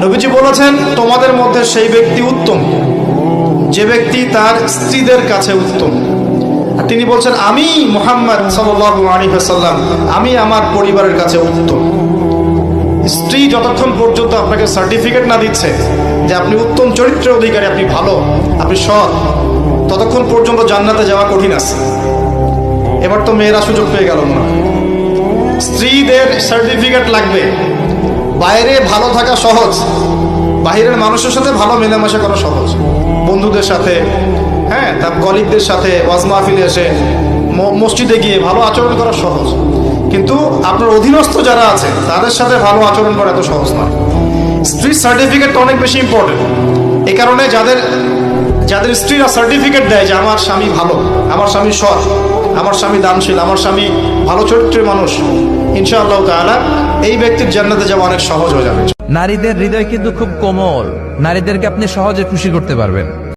নবীজি বলেছেন, তোমাদের মধ্যে সেই ব্যক্তি উত্তম যে ব্যক্তি তার স্ত্রীদের কাছে উত্তম। আর তিনি বলছেন, আমি মুহাম্মদ সাল্লাল্লাহু আলাইহি ওয়াসাল্লাম আমি আমার পরিবারের কাছে উত্তম। স্ত্রী যতক্ষণ পর্যন্ত আপনাকে সার্টিফিকেট না দিচ্ছে যে আপনি উত্তম চরিত্রের অধিকারী, আপনি ভালো, আপনি সৎ, ততক্ষণ পর্যন্ত জান্নাতে যাওয়া কঠিন আছে। এবার তো মেয়েরা সুযোগ পেয়ে গেল না, স্ত্রীদের সার্টিফিকেট লাগবে। বাইরে ভালো থাকা সহজ, বাহিরের মানুষের সাথে ভালো মেলামেশা করা সহজ, বন্ধুদের সাথে, হ্যাঁ, তার কলিগদের সাথে, ওয়াজ মাহফিলে এসে, মসজিদে গিয়ে ভালো আচরণ করা সহজ। কিন্তু আপনার অধীনস্থ যারা আছে তাদের সাথে ভালো আচরণ করা এত সহজ নয়। স্ত্রীর সার্টিফিকেটটা অনেক বেশি ইম্পর্টেন্ট। এই কারণে যাদের স্ত্রীরা সার্টিফিকেট দেয় যে আমার স্বামী ভালো, আমার স্বামী সৎ, আমার স্বামী দানশীল, আমার স্বামী ভালো চরিত্রের মানুষ, ইনশাআল্লাহ তাআলা এই ব্যক্তির জান্নাতে যাওয়া অনেক সহজ হয়ে যাবে। নারীদের হৃদয় কিন্তু খুব কোমল, নারীদেরকে আপনি সহজে খুশি করতে পারবেন।